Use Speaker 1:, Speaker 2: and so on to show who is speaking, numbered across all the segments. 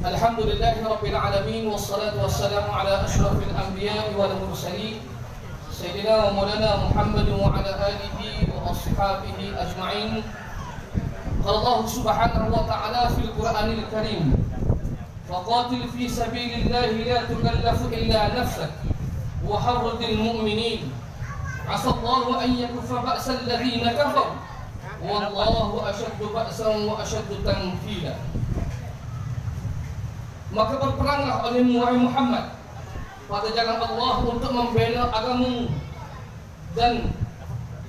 Speaker 1: Alhamdulillahi Rabbil Alamin, wassalatu wassalamu ala ashrafil anbiya'i wal mursalin Sayyidina wa maulana Muhammad wa ala alihi wa ashabihi ajma'in. Qala Allah subhanahu wa ta'ala fil Qur'anil Karim, faqatil fi sabilillahi la tukallafu illa nafsak wa harridil mu'minin asallahu an yakuffa ba'sal ladhina kafaru wallahu ashaddu ba'san wa ashaddu tanfila. Maka berperanglah oleh Muhammad pada jalan Allah untuk membela agamamu dan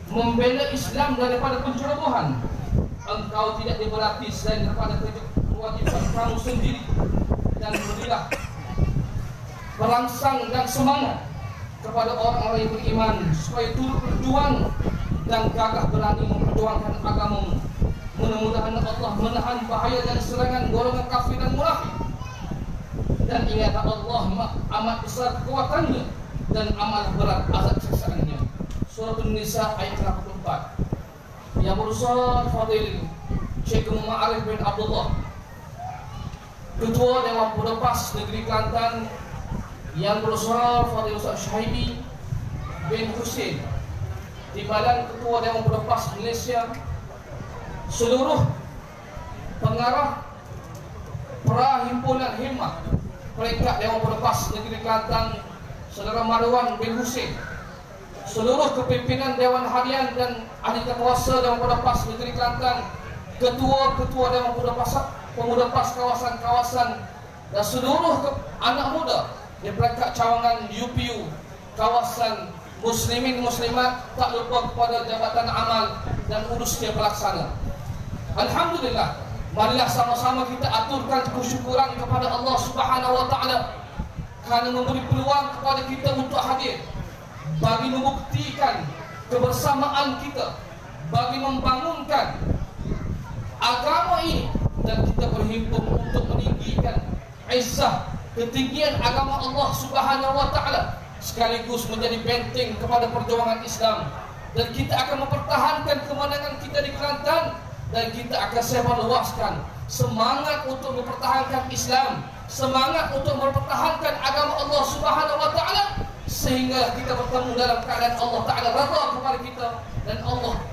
Speaker 1: membela Islam daripada pencerobohan. Engkau tidak diberati selain daripada kewajiban kamu sendiri, dan berilah perangsang dan semangat kepada orang-orang yang beriman supaya turut berjuang dan gagah berani memperjuangkan agamamu. Mudah-mudahan Allah menahan bahaya dan serangan golongan kafir dan munafik. Dan ingatlah Allah amat besar kekuatannya dan amat berat azab siksaannya. Surah An-Nisa ayat 84. Yang berusaha Fadil Syekh Ma'arif bin Abdullah, Ketua Dewan Penlepas Negeri Kelantan, yang berusaha Fadil Ustaz Syahidi bin Husin, Timbalan Ketua Dewan Penlepas Malaysia, seluruh pengarah Perhimpunan Himmah Peringkat Dewan Penlepas Negeri Kelantan, Saudara Marwan bin Husin, seluruh kepimpinan Dewan Harian dan ahli kuasa Dewan Penlepas Negeri Kelantan, ketua-ketua Dewan Penlepas kawasan-kawasan, dan seluruh anak muda di peringkat cawangan UPU, kawasan muslimin muslimat, tak lupa kepada jabatan amal dan urusnya pelaksana. Alhamdulillah, marilah sama-sama kita aturkan kesyukuran kepada Allah Subhanahu wa ta'ala kerana memberi peluang kepada kita untuk hadir bagi membuktikan kebersamaan kita, bagi membangunkan agama ini, dan kita berhimpun untuk meninggikan izzah ketinggian agama Allah Subhanahu wa ta'ala, sekaligus menjadi benteng kepada perjuangan Islam. Dan kita akan mempertahankan kemenangan kita di Kelantan, dan kita akan sebarluaskan semangat untuk mempertahankan Islam, semangat untuk mempertahankan agama Allah Subhanahu wa ta'ala, sehingga kita bertemu dalam keadaan Allah Ta'ala redha kepada kita,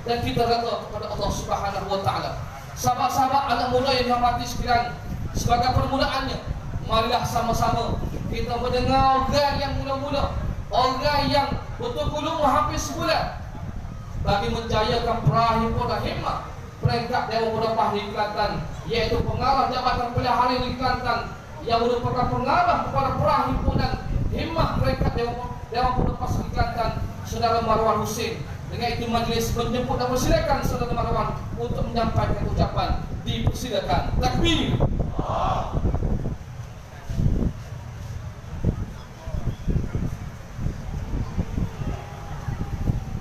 Speaker 1: dan kita redha kepada Allah Subhanahu wa ta'ala. Sahabat-sahabat anak muda yang dihormati sekalian, sebagai permulaannya, marilah sama-sama kita mendengar organ yang mula-mula, organ yang betul-betul hampir sebulan bagi menjayakan Perhimpunan Himmah Peringkat Dewan Penlepas di Kelantan, iaitu pengarah Jabatan Pilihan di Kelantan yang merupakan pengarah kepada Perhimpunan Himmah Peringkat Dewan Penlepas di Kelantan, Saudara Marwan Husin. Dengan itu majlis menjemput dan persilakan Saudara Marwan untuk menyampaikan ucapan. Dipersilakan. Takbir.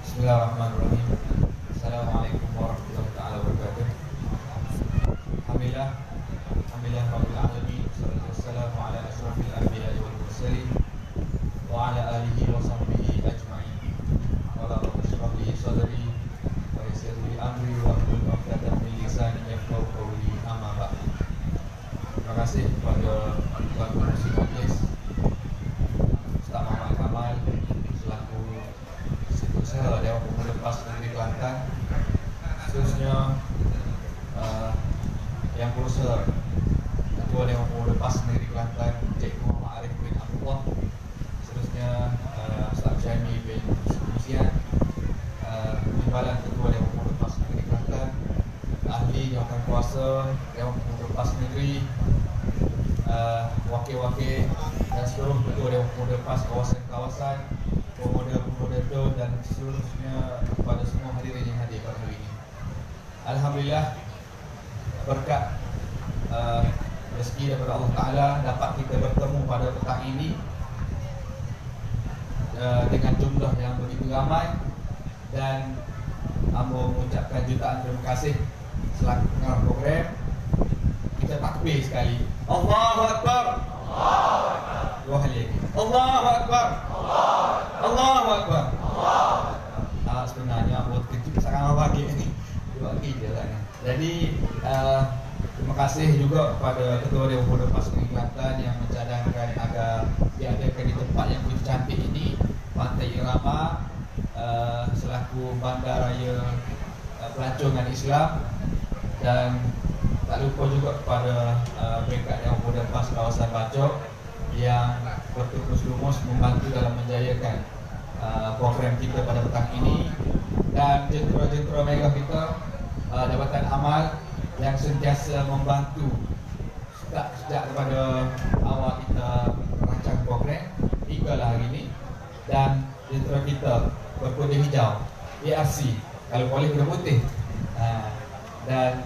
Speaker 2: Bismillahirrahmanirrahim. Assalamualaikum warahmatullahi taala wabarakatuh. Alhamdulillah Rabbil Alamin, wassalatu wassalamu ala ashrafil anbiya'i wal mursalin wa ala alihi wa sahbihi ajma'in. Qala rabbi shrah li sadri wa yassir li amri wa hlul 'uqdatam min lisani yafqahu qawli, amma ba'd. Terima kasih kepada Tuan Pengurusi Majlis, Ustaz Muhammad Kamal selaku Setiausaha Dewan Penlepas Negeri Kelantan, khususnya yang berusaha Ketua Dewan Penlepas Negeri Kelantan Cik Muhammad Arif bin Abdullah, seterusnya Ustaz Syahidi bin Husin, Timbalan Ketua Dewan Penlepas Negeri Kelantan, ahli jawatan kuasa Dewan Penlepas Negeri, wakil-wakil dan seluruh ketua Dewan Penlepas kawasan-kawasan, pemuda-pemuda dan seluruhnya, kepada semua hadirin yang hadir pada hari ini. Alhamdulillah, berkat rezeki daripada Allah Ta'ala dapat kita bertemu pada petang ini dengan jumlah yang begitu ramai, dan hamba mengucapkan jutaan terima kasih selaku pengarah program. Kita takbir sekali. Allahu Akbar. Dua kali lagi. Allahu Akbar. Allahu Akbar. Sebenarnya buat kecil sangat pagi ini. Dua kali je lah. Jadi terima kasih juga kepada Ketua Dewan Pemuda PAS Negeri Kelantan yang mencadangkan agar diadakan di tempat yang begitu cantik ini, Pantai Irama, selaku bandaraya pelancongan Islam, dan tak lupa juga kepada Peringkat Dewan Pemuda PAS kawasan Bacok yang bertukus lumus membantu dalam menjayakan program kita pada petang ini, dan jentera-jentera mega kita, Jabatan Amal yang sentiasa membantu sejak daripada awal kita merancang program hinggalah hari ini, dan jentera kita berkuda hijau ARC, kalau boleh kuda putih, dan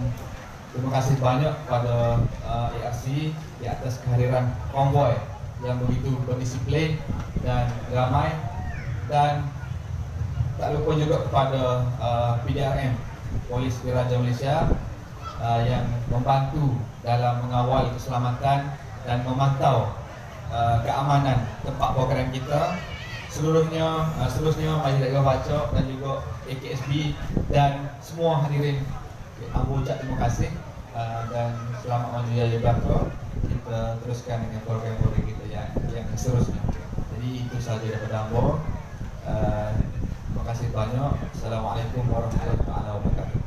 Speaker 2: terima kasih banyak kepada ARC di atas kehadiran konvoi yang begitu berdisiplin dan ramai, dan tak lupa juga kepada PDRM Polis Diraja Malaysia yang membantu dalam mengawal keselamatan dan memantau keamanan tempat program kita. Seluruhnya Majlis Daerah Bacok dan juga AKSB dan semua hadirin, aku ucap terima kasih dan selamat maju jaya belaka. Kita teruskan dengan program-program kita yang seterusnya. Jadi itu sahaja daripada Ambo. Terima kasih banyak. Assalamualaikum warahmatullahi wabarakatuh.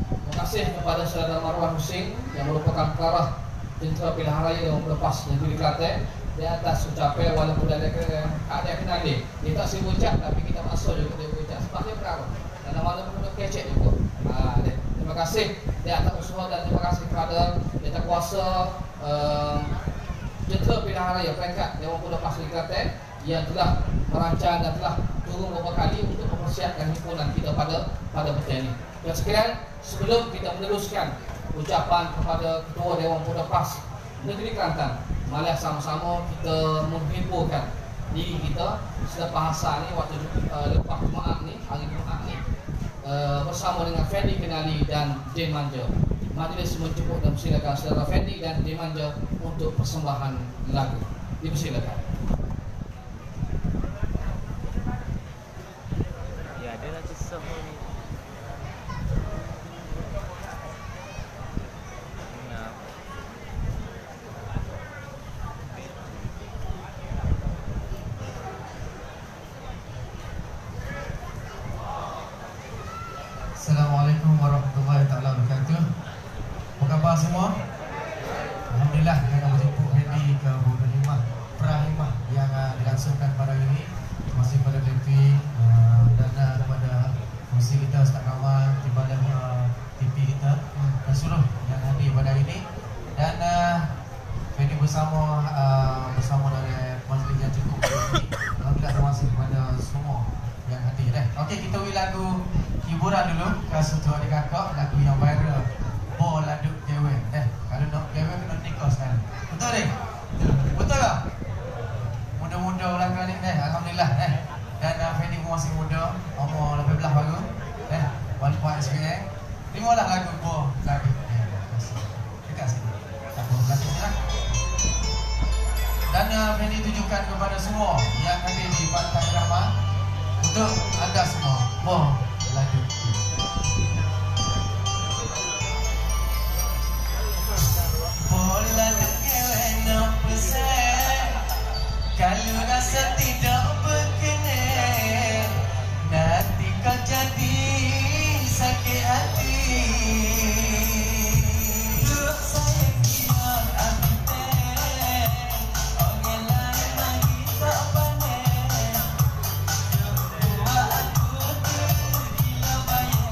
Speaker 1: Terima kasih kepada Saudara Marwan Husin yang merupakan pengarah jentera pilihan raya yang melepas negeri Kelantan di atas ucapan, walaupun ada kenali dia tak sibuk ucap, tapi kita masuk juga dia ucap sebab dia pengarah dan malam pun kecek juga. Terima kasih di atas usaha, dan terima kasih kepada Jabatan Kuasa jentera pilihan raya Peringkat Dewan Pemuda PAS Negeri Kelantan yang telah merancang dan telah turun beberapa kali untuk mempersiapkan himpunan kita pada petang ini. Dan sekian, sebelum kita meneruskan ucapan kepada Ketua Dewan Pemuda PAS Negeri Kelantan, marilah sama-sama kita menghimpunkan diri kita selepas asar ni, waktu lepas Jumaat ni, hari Jumaat ni, bersama dengan Fendi Kenali dan Din Manja. Majlis mencukup dan persilakan Saudara Fendi dan Din Manja untuk persembahan lagu. Dipersilakan.
Speaker 3: Ya, ada lagi semua ni.
Speaker 4: Assalamualaikum warahmatullahi wabarakatuh. Apa khabar semua? Alhamdulillah dengan menjemput Fendi ke Bukan Prahimah yang dilangsungkan pada hari ini. Terima kasih kepada Ketua dan kepada fungsi kita Ustaz Kamal, Timbalan TV kita dan seluruh yang hadir pada hari ini. Dan Fendi bersama dari majlis yang cukup ini. Alhamdulillah, terima kasih kepada semua yang hadir. Okey, kita beri lagu hiburan dulu ke satu adik kakak, lagu yang viral, Bo Laduk Jewen. Kalau nak jewen kena nikah sekarang. Betul deh? Betul tak? Muda-muda orang kali ni, alhamdulillah. Dan Fendi pun masih muda, umur 18 baru. Wali puan sekarang. Terimalah lagu Bo Laduk Jewen. Dekat sini. Tak apa, lagu ni lah. Dan Fendi tujukan kepada semua yang hadir di Pantai Irama, untuk anda semua, Bo Laduk Jewen. Kalau rasa tidak berkenan, nanti kau jadi sakit hati. Saya kira aku ten, orang lain lagi tak pandai. Buat aku tergila bayang.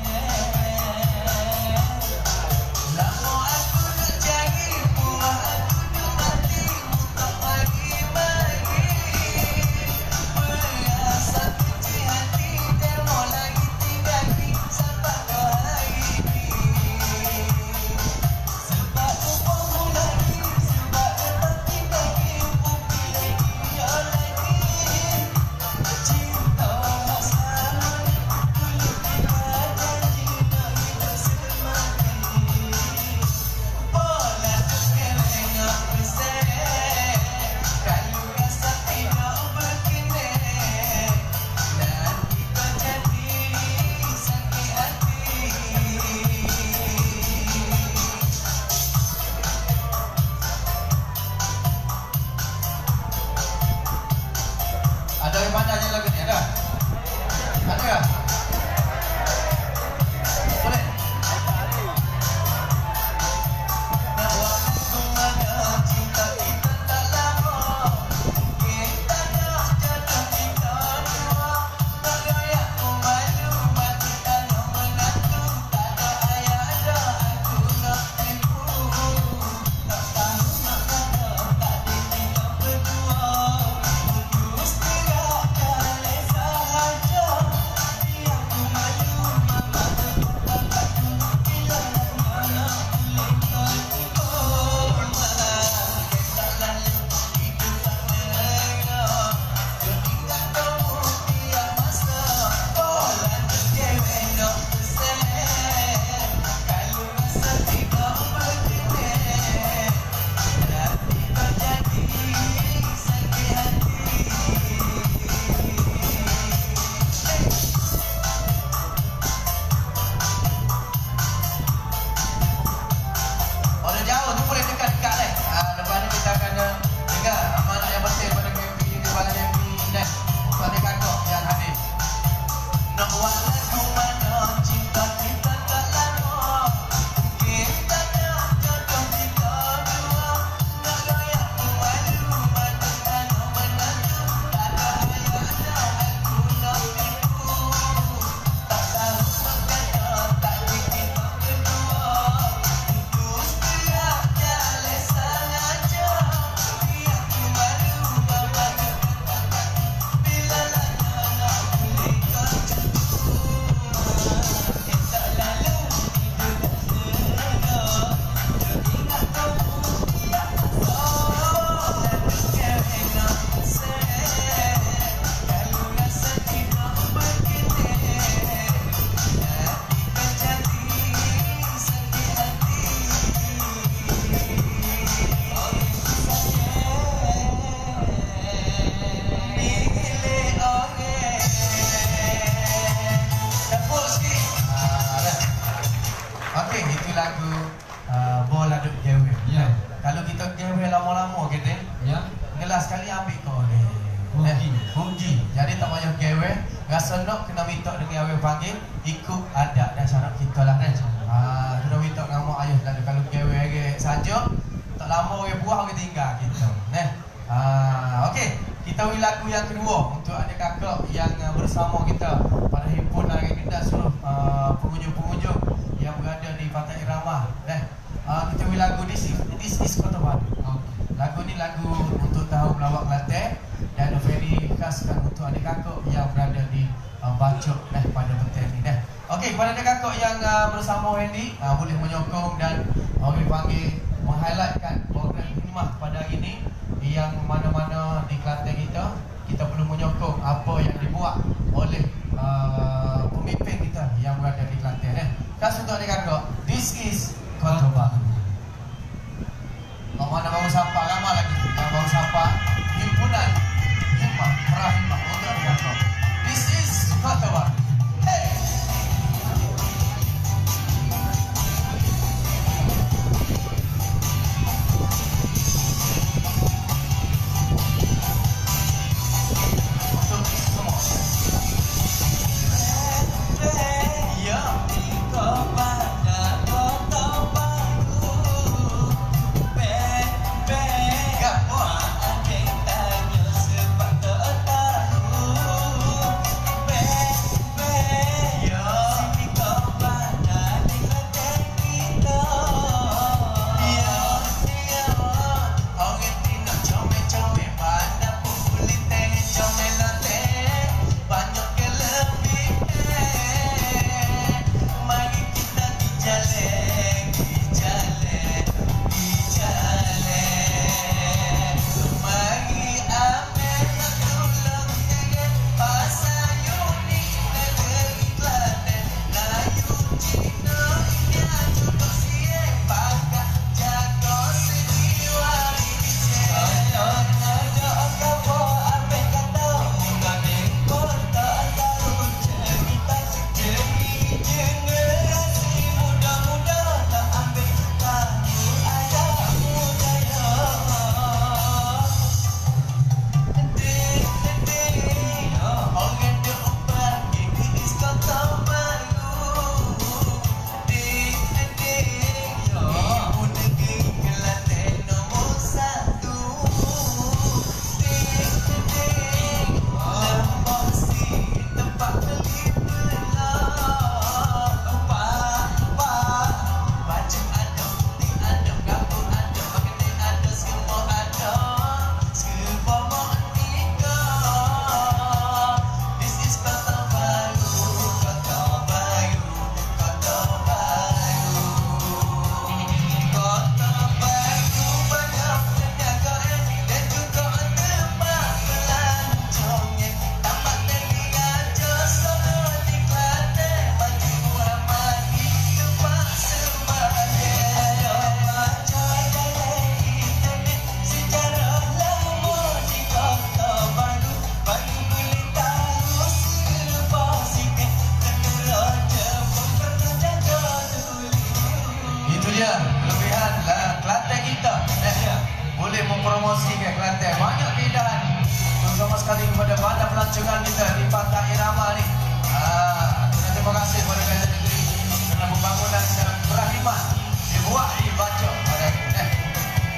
Speaker 4: lagu bola duk gawe.
Speaker 2: Ya.
Speaker 4: Kalau kita gawe lama-lama kita,
Speaker 2: Ya.
Speaker 4: ngelas sekali ambil kau ni. Puji. Jadi tak payah gawe, rasa nak kena minta dengan awak panggil, ikut adat dan syarat kita lah kan. Kena minta nama ayah lalu kalau gawe lagi saja, tak lama orang buah orang tinggal kita. Okey, kita beri lagu yang kedua untuk adik kakak yang bersama kita pada himpunan kita seluruh pengunjung-pengunjung yang berada di Pantai Irama. Kita beri lagu This is Kota Batu. Lagu ni lagu untuk tahun melawat Kelantan dan very khaskan untuk adik kakak yang berada di Bacok pada petang ni. Okey, kepada adik kakak yang bersama Wendy boleh menyokong dan orang panggil meng-highlightkan program khidmat pada hari ini yang mana-mana di Kelantan kita perlu menyokong apa yang dibuat oleh pemimpin kita yang berada di Kelantan. Khas untuk adik kakak, This is Kota Batu. Mana baru sapa, ramai lagi yang baru sapa himpunan hikmah Rahimah untuk adik kakak. This is Kota Batu. Hey! mempromosikan Kelantan. Banyak keindahan, terutama sekali kepada bandar pelancongan kita di Pantai Irama ni. Terima kasih kepada Kerajaan Negeri kerana pembangunan secara berkhidmat dibuat di Bacok pada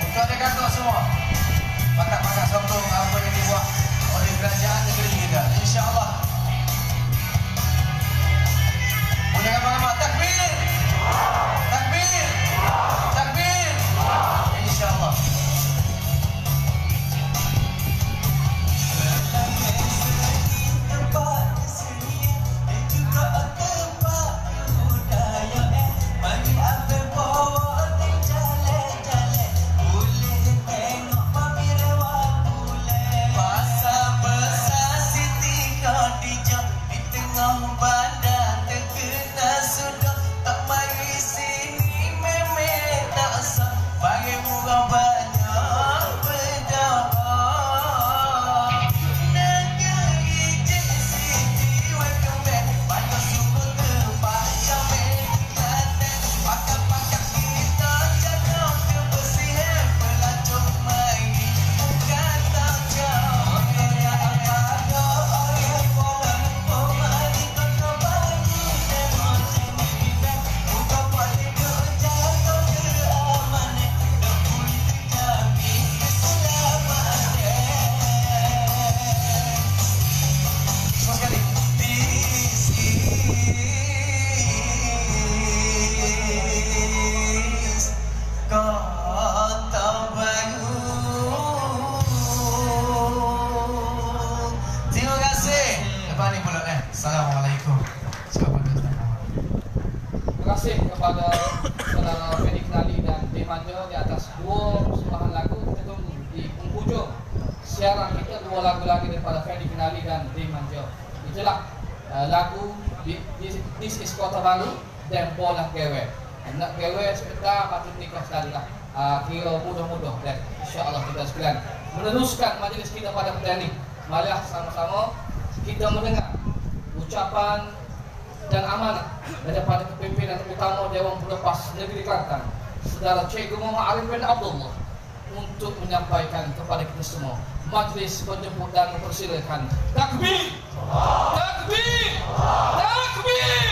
Speaker 4: untuk adik-adik semua. Bakat-bakat sokong apa yang dibuat oleh Kerajaan Negeri kita. InsyaAllah. Boleh apa-apa? Takbir! Takbir! Takbir! InsyaAllah.
Speaker 1: kasih kepada saudara Fendi Kenali dan Dimanja di atas dua persembahan lagu. Kita tunggu di penghujung siaran kita dua lagu lagi daripada Fendi Kenali dan Dimanja. Itulah lagu This is Kota Baru dan Bola Kewe. Nak kewe sebentar patut nikah sekali lah. Kira mudah-mudah dan insya-Allah kita sekalian meneruskan majlis kita pada petang ini. Marilah sama-sama kita mendengar ucapan dan amanah daripada kepimpinan utama Dewan Penlepas Negeri Kelantan, Saudara Cikgu Muhammad Arif bin Abdullah, untuk menyampaikan kepada kita semua. Majlis menjemput dan mempersilakan. Takbir! Takbir! Takbir!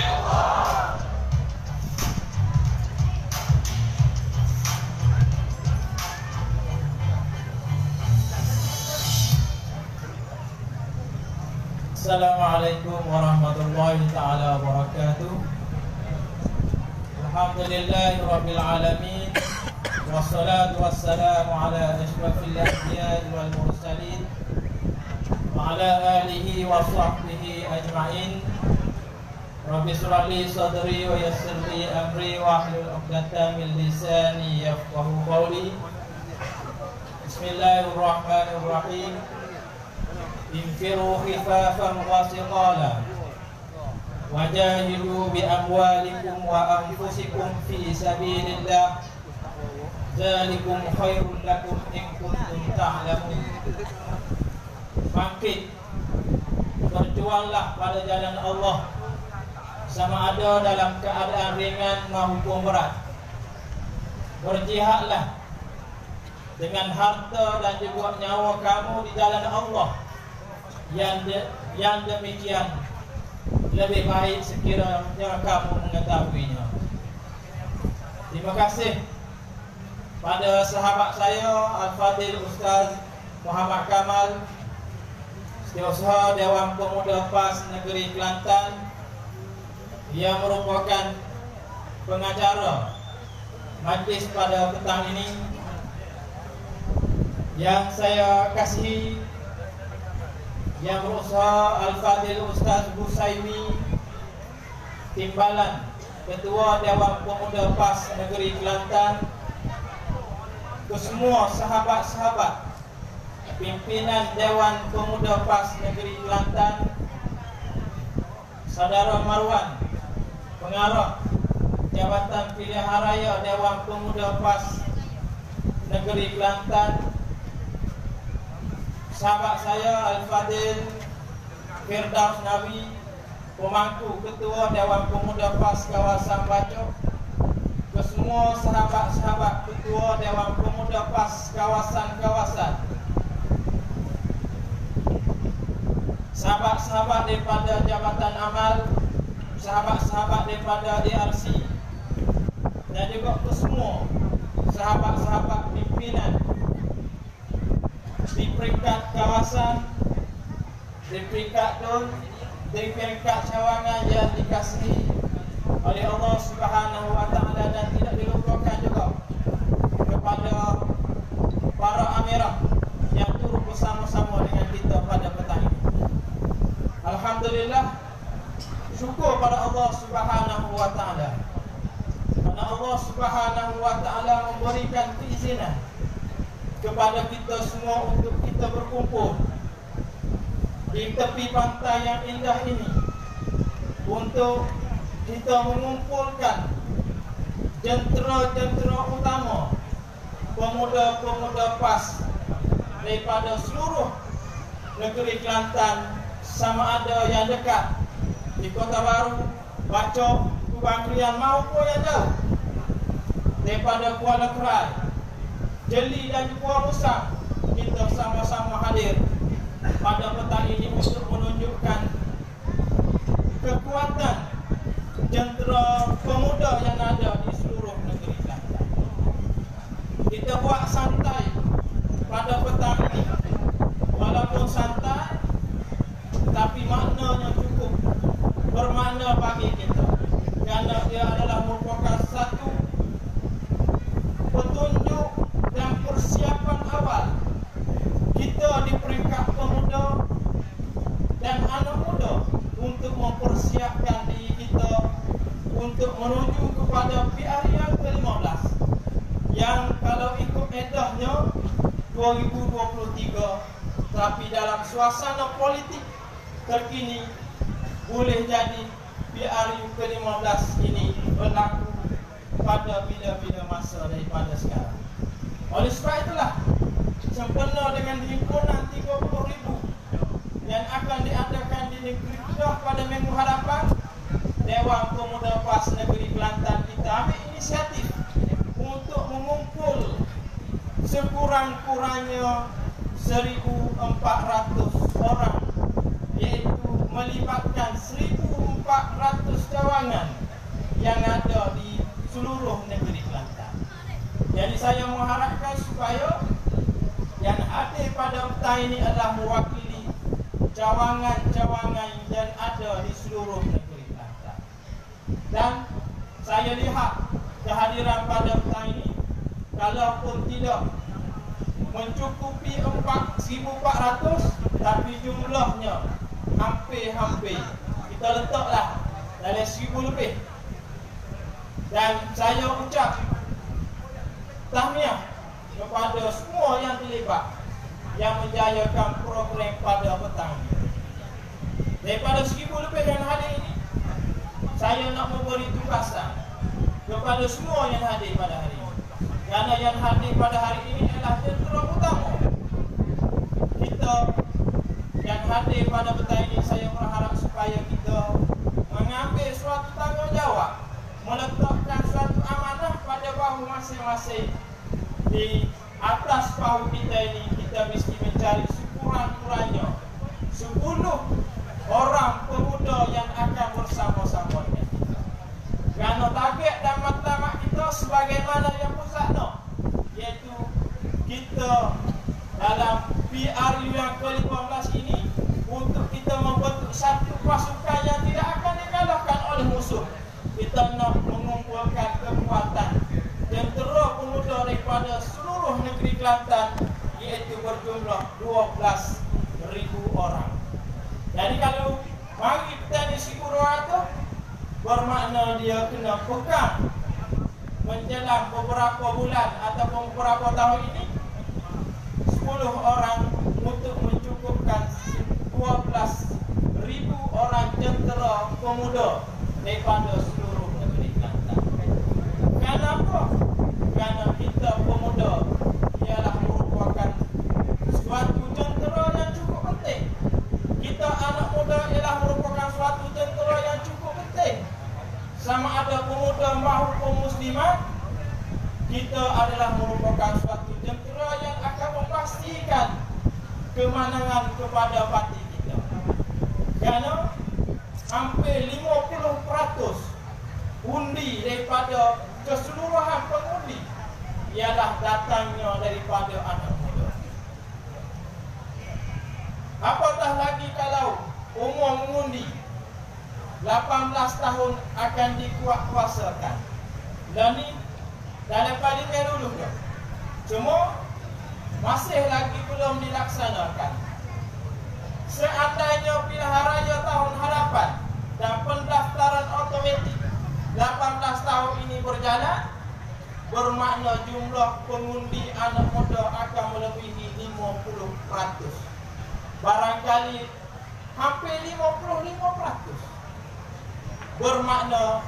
Speaker 5: Assalamualaikum warahmatullahi ta'ala wabarakatuh. Alhamdulillahi rabbil alamin. Wassalatu wassalamu ala ashrafil anbiya'i wal mursalin wa ala alihi wa sahbihi ajma'in. Rabbi shrah li sadri wa yassir li amri wa hlul 'uqdatam min lisani yafqahu qawli. Bismillahirrahmanirrahim. Infiru khifafan wa siqala wajahidu bi amwalikum wa anfusikum fi sabilillah zalikum khairul lakum in kuntum ta'lamun. Bangkit, berjuanglah pada jalan Allah, sama ada dalam keadaan ringan maupun berat. Berjihadlah dengan harta dan juga nyawa kamu di jalan Allah. Yang demikian lebih baik sekiranya kamu mengetahuinya. Terima kasih pada sahabat saya Al-Fadil Ustaz Muhammad Kamal, Setiausaha Dewan Pemuda PAS Negeri Kelantan, yang merupakan pengacara majlis pada petang ini. Yang saya kasihi yang berusaha Al-Fadil Ustaz Busaimi, Timbalan, Ketua Dewan Pemuda PAS Negeri Kelantan, ke semua sahabat-sahabat pimpinan Dewan Pemuda PAS Negeri Kelantan, Saudara Marwan, Pengarah Jabatan Pilihan Raya Dewan Pemuda PAS Negeri Kelantan, sahabat saya Al-Fadil Firdaus Nawi, pemangku Ketua Dewan Pemuda PAS Kawasan Bacok, ke semua sahabat-sahabat Ketua Dewan Pemuda PAS kawasan-kawasan, sahabat-sahabat daripada Jabatan Amal, sahabat-sahabat daripada DRC, dan juga ke semua sahabat-sahabat pimpinan di peringkat kawasan, di peringkat DUN, di peringkat cawangan yang dikasihi oleh Allah Subhanahu wa Ta'ala, dan tidak dilupakan juga kepada para amirah yang turut bersama-sama dengan kita pada petang ini. Alhamdulillah, syukur pada Allah Subhanahu wa Ta'ala, karena Allah Subhanahu wa Ta'ala memberikan keizinan kepada kita semua untuk kita berkumpul di tepi pantai yang indah ini, untuk kita mengumpulkan jentera-jentera utama pemuda-pemuda PAS daripada seluruh negeri Kelantan, sama ada yang dekat di Kota Baru, Bacok, Kubang Krian, maupun yang jauh daripada Kuala Krai, Jeli dan Kuala Musang. Kita sama-sama hadir pada petang ini untuk menunjukkan kekuatan jentera pemuda yang ada di seluruh negeri Kelantan. Kita buat santai pada petang ini, walaupun santai tetapi maknanya cukup bermakna bagi kita, kerana dia adalah merupakan satu petunjuk dan persiapan awal kita di peringkat pemuda dan anak muda untuk mempersiapkan diri kita untuk menuju ke daripada PRU yang ke-15 yang kalau ikut edahnya 2023, tapi dalam suasana politik terkini boleh jadi PRU ke-15 ini berlaku pada bila-bila masa daripada sekarang. Oleh sebab itulah, sempena dengan himpunan 30,000 yang akan diadakan di negeri Kedah pada minggu hadapan, Dewan Pemuda PAS Negeri Kelantan kita ambil inisiatif untuk mengumpul sekurang-kurangnya 1,400 orang, iaitu melibatkan 1,400 cawangan yang ada di seluruh negeri Kelantan. Jadi saya mengharapkan supaya yang hadir pada petang ini adalah mewakili cawangan-cawangan yang ada di seluruh negeri Kelantan. Dan saya lihat kehadiran pada petang ini, kalaupun tidak mencukupi 1,400, tapi jumlahnya hampir-hampir kita letaklah dalam 1,000 lebih. Dan saya ucap tahniah kepada semua yang terlibat yang menjayakan program pada petang ini. Daripada 1,000 lebih yang hadir ini, saya nak memberi tugasan kepada semua yang hadir pada hari ini. Kerana yang hadir pada hari ini adalah tentera utama kita yang hadir pada petang ini. Saya berharap supaya kita mengambil suatu tanggungjawab, meletakkan suatu amanah pada bahu masing-masing. Di atas bahu kita ini, kita mesti mencari sekurang-kurangnya 10 orang pemuda yang akan bersama-sama dengan kita. Kerana target dan matlamat kita sebagaimana yang pusat nak, iaitu kita dalam PRU yang ke-15 ini untuk kita membentuk satu pasukan yang tidak akan dikalahkan oleh musuh. Kita nak mengumpulkan kekuatan tentera pemuda daripada seluruh negeri Kelantan, iaitu berjumlah 12,000 orang. Jadi kalau mari petani Sikurawa itu bermakna dia kena pegang menjelang beberapa bulan ataupun beberapa tahun ini 10 orang untuk mencukupkan 12,000 orang tentera pemuda daripada seluruh negeri Kelantan. Kenapa? Kerana kita pemuda ialah merupakan suatu tentera yang cukup penting. Kita anak muda ialah merupakan suatu tentera yang cukup penting. Sama ada pemuda maupun muslimat, kita adalah merupakan suatu tentera yang akan memastikan kemenangan kepada parti kita. Kerana hampir 50% undi daripada keseluruhan pengundi ialah datangnya daripada anak muda. Apatah lagi kalau umur mengundi 18 tahun akan dikuatkuasakan. Dan ini dalam parlimen dulu ke? Cuma masih lagi belum dilaksanakan. Seandainya pilihan raya tahun hadapan dan pendaftaran automatik 18 tahun ini berjalan, bermakna jumlah pengundi anak muda akan melebihi 50%. Barangkali hampir 55%. Bermakna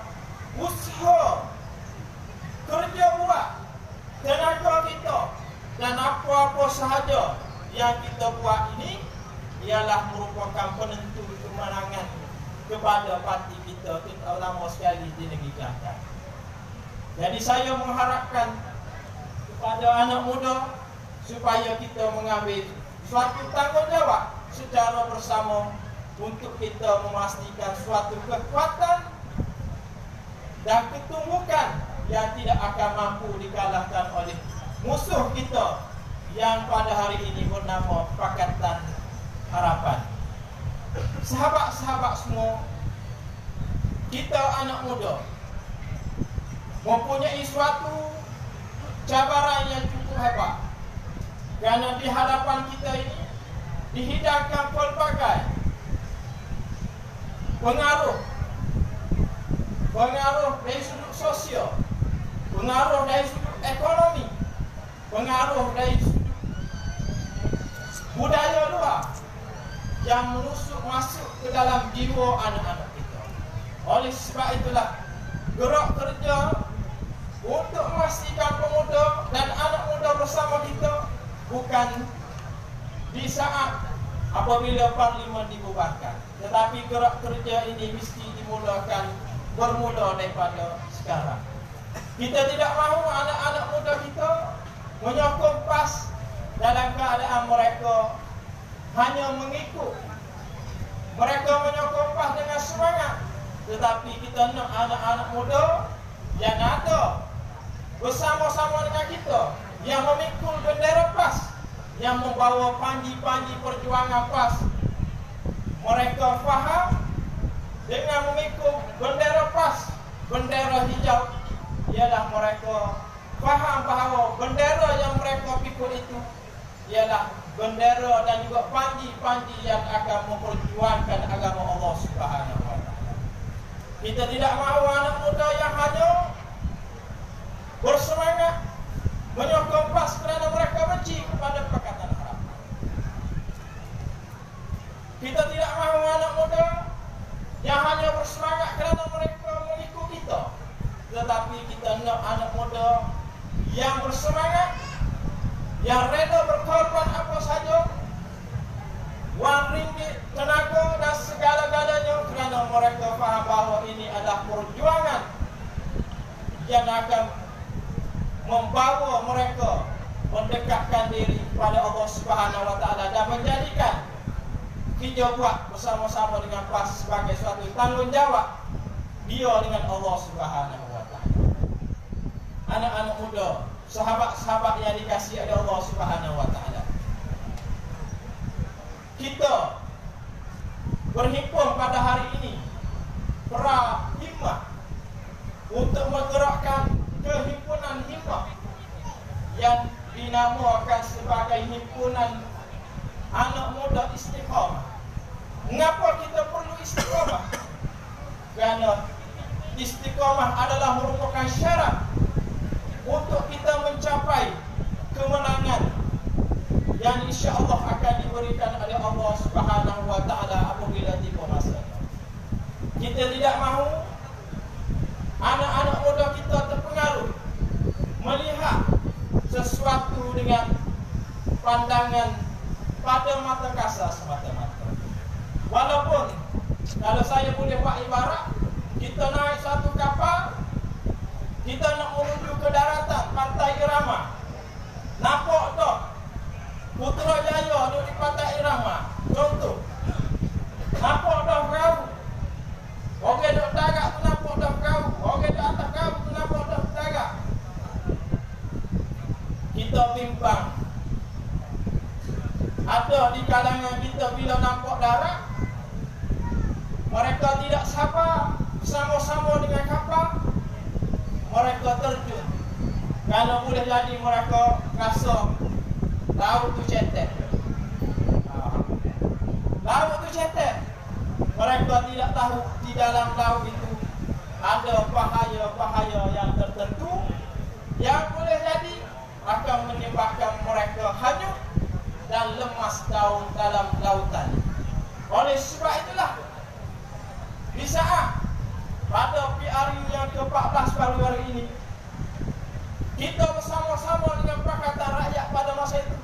Speaker 5: usaha, kerja buat, tenaga kita dan apa-apa sahaja yang kita buat ini ialah merupakan penentu kemenangan kepada parti kita, terutama sekali di negeri Kelantan. Jadi saya mengharapkan kepada anak muda supaya kita mengambil suatu tanggungjawab secara bersama untuk kita memastikan suatu kekuatan dan ketumbukan yang tidak akan mampu dikalahkan oleh musuh kita yang pada hari ini bernama Pakatan Harapan. Sahabat-sahabat semua, kita anak muda mempunyai suatu cabaran yang cukup hebat. Kerana di hadapan kita ini dihidangkan pelbagai pengaruh dari sudut sosial, pengaruh dari sudut ekonomi, pengaruh dari sudut budaya luar yang menusuk masuk ke dalam jiwa anak-anak kita. Oleh sebab itulah gerak kerja untuk memastikan pemuda dan anak muda bersama kita bukan di saat apabila parlimen dibubarkan, tetapi gerak kerja ini mesti bermula daripada sekarang. Kita tidak mahu anak-anak muda kita menyokong PAS dalam keadaan mereka hanya mengikut. Mereka menyokong PAS dengan semangat, tetapi kita nak anak-anak muda yang ada bersama-sama dengan kita, yang memikul bendera PAS, yang membawa panji-panji perjuangan PAS. Mereka faham dengan memikul bendera PAS, bendera hijau, ialah mereka faham bahawa bendera yang mereka pikul itu ialah bendera dan juga panji-panji yang akan memperjuangkan agama Allah Subhanahu wa taala. Kita tidak mahu anak muda yang hanya bersemangat menyokong PAS kerana mereka benci kepada Pakatan Harapan. Kita tidak mahu anak muda yang hanya bersemangat kerana mereka mengikut kita, tetapi kita nak anak muda yang bersemangat, yang reda berkorban apa saja, wang ringgit, tenaga dan segala-galanya, kerana mereka faham bahawa ini adalah perjuangan yang akan membawa mereka mendekatkan diri kepada Allah Subhanahu wa taala dan menjadikan kita buat bersama-sama dengan PAS sebagai suatu tanggungjawab dia dengan Allah Subhanahu wa taala. Anak-anak muda, sahabat-sahabat yang dikasihi oleh Allah Subhanahu wa taala, kita berhimpun pada hari ini pra himmah untuk menggerakkan kehimpunan himmah yang dinamakan sebagai himpunan anak muda istiqamah. Mengapa kita perlu istiqamah? Kerana istiqamah adalah merupakan syarat untuk kita mencapai kemenangan yang insya-Allah akan diberikan oleh Allah Subhanahu wa taala apabila tiba masanya. Kita tidak mahu anak-anak muda kita terpengaruh melihat sesuatu dengan pandangan pada mata kasar semata-mata. Walaupun kalau saya boleh buat ibarat, kita naik satu kapal, kita nak menuju ke daratan Pantai Irama. Nampak tak Putrajaya duduk di Pantai Irama, contoh. Nampak dah perahu. Okey duduk tagak tu nampak dah perahu. Okey di atas perahu tu nampak dah tagak. Kita bimbang. Ada di kalangan kita bila nampak darat, mereka tidak sabar bersama-sama dengan kapal, mereka terjun. Kalau boleh jadi mereka rasa laut tu cetek. Laut tu cetek. Mereka tidak tahu di dalam laut itu ada bahaya-bahaya yang tertentu yang boleh jadi akan menyebabkan mereka hanyut dan lemas dalam lautan. Oleh sebab itulah di saat pada PRU yang ke-14 baru hari ini, kita bersama-sama dengan Pakatan Rakyat pada masa itu,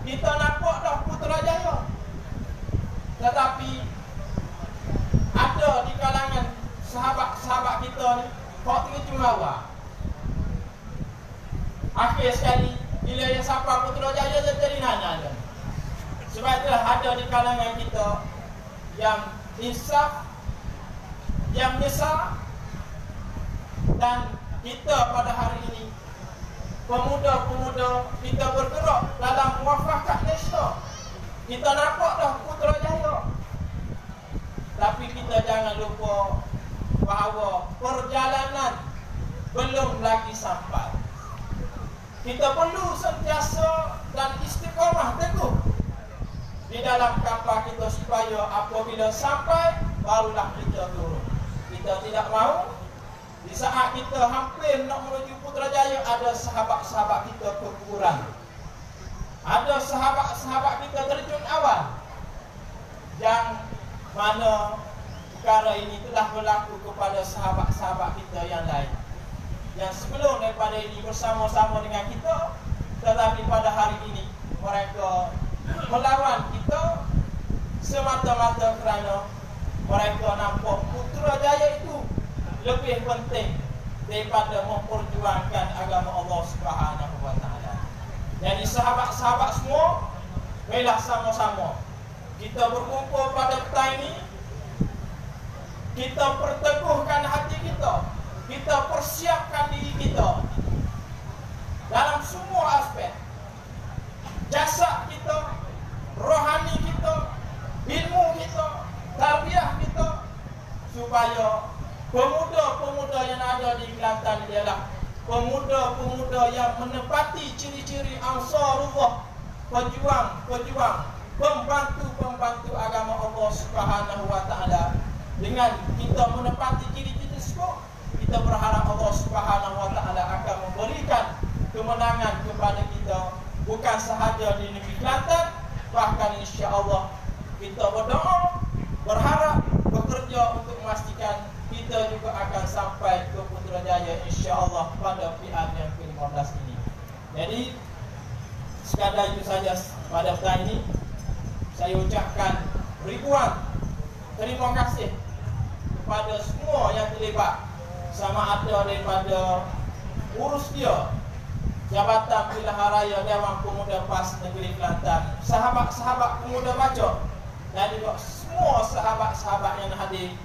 Speaker 5: kita nampak dah Putrajaya. Tetapi ada di kalangan sahabat-sahabat kita ni kok terjumawa. Akhir sekali bila yang sampai Putrajaya dia jadi nanya. Sebab itulah ada di kalangan kita yang insaf, yang menyesal, dan kita pada hari ini pemuda-pemuda kita bergerak dalam muafakat nasional. Kita nampak dah Putrajaya, tapi kita jangan lupa bahawa perjalanan belum lagi sampai. Kita perlu sentiasa dan istiqamah teguh di dalam kapal kita supaya apabila sampai barulah kita turun. Kita tidak mahu di saat kita hampir nak menuju Putrajaya, ada sahabat-sahabat kita keguguran. Ada sahabat-sahabat kita terjun awal, yang mana perkara ini telah berlaku kepada sahabat-sahabat kita yang lain, yang sebelum daripada ini bersama-sama dengan kita, tetapi pada hari ini mereka melawan kita semata-mata kerana mereka nampak Putrajaya itu lebih penting daripada memperjuangkan agama Allah Subhanahu wa taala. Jadi sahabat-sahabat semua, marilah sama-sama kita berkumpul pada petang ini, kita perteguhkan hati kita, kita persiapkan diri kita dalam semua aspek, jasad kita, rohani kita, ilmu kita, tarbiyah kita, supaya pemuda-pemuda yang ada di Kelantan ialah pemuda-pemuda yang menepati ciri-ciri Ansarullah, pejuang-pejuang, pembantu-pembantu agama Allah Subhanahu wa taala. Dengan kita menepati ciri-ciri tersebut, kita berharap Allah Subhanahu wa taala akan memberikan kemenangan kepada kita, bukan sahaja di negeri Kelantan, bahkan insya-Allah kita berdoa, berharap, bekerja untuk memastikan kita juga akan sampai ke Putrajaya insya-Allah pada PR yang ke-15 ini. Jadi sekadar itu saja pada petang ini, saya ucapkan ribuan terima kasih kepada semua yang terlibat, sama ada daripada urus dia Jabatan Pilihan Raya Dewan Pemuda PAS Negeri Kelantan, sahabat-sahabat pemuda baca, dan juga semua sahabat-sahabat yang hadir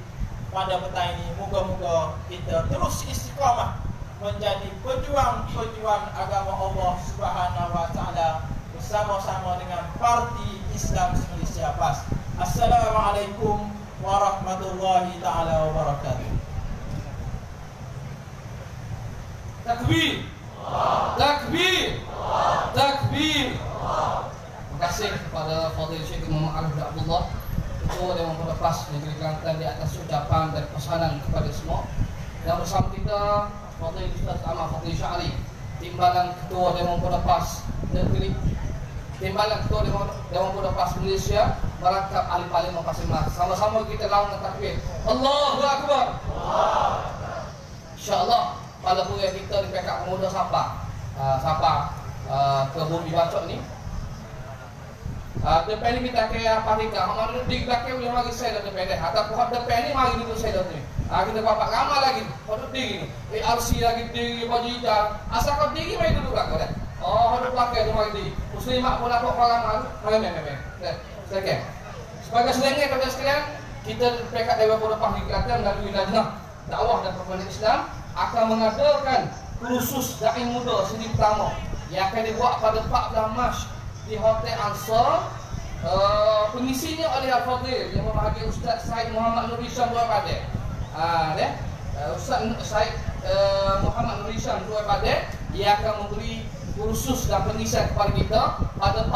Speaker 5: pada petang ini. Moga-moga kita terus istiqamah menjadi pejuang-pejuang agama Allah Subhanahu wa taala bersama-sama dengan Parti Islam Malaysia PAS. Assalamualaikum warahmatullahi taala wabarakatuh.
Speaker 1: Takbir. Takbir. Takbir. Terima kasih kepada Fadil Syekh Muhammad Arif Abdullah, Ketua Dewan Pemuda PAS Negeri Kelantan, di atas ucapan dan pesanan kepada semua. Dan bersama kita Fadil Ustaz Ahmad Fadil Syahri, Timbalan Ketua Dewan Pemuda PAS Negeri, Timbalan Ketua Dewan Pemuda PAS Malaysia, merangkap ahli parlimen masing-masing. Sama-sama kita lawan takbir. Allahu Akbar. InsyaAllah pada kuliah kita di PK Pemuda Sapa ke Bumi Bacok ni, depan ni kita kaya patika, mana di belakang boleh mari saya dah depan ni, atau pohon depan ni mari duduk saya dah ni. Kita bapak ramai lagi, pada diri ni, RC lagi diri, baju hijau, asal kau diri mari duduk belakang dah. Oh, ada belakang tu mari diri. Muslimat pun nampak orang mari, mari. Okey. Sebagai selenggeng kepada sekalian, kita PK Dewan Pemuda PAS Negeri Kelantan melalui Lajnah Dakwah dan Perkembangan Islam akan mengadakan kursus dai muda siri pertama yang akan dibuat pada 14 Mac di Hotel Ansar. Pengisinya oleh Al-Fadhil yang berbahagia Ustaz Said Muhammad Nur Hisham Dua Padeh. Ustaz Said Muhammad Nur Hisham Dua Padeh, ia akan memberi kursus dan pengisian kepada kita pada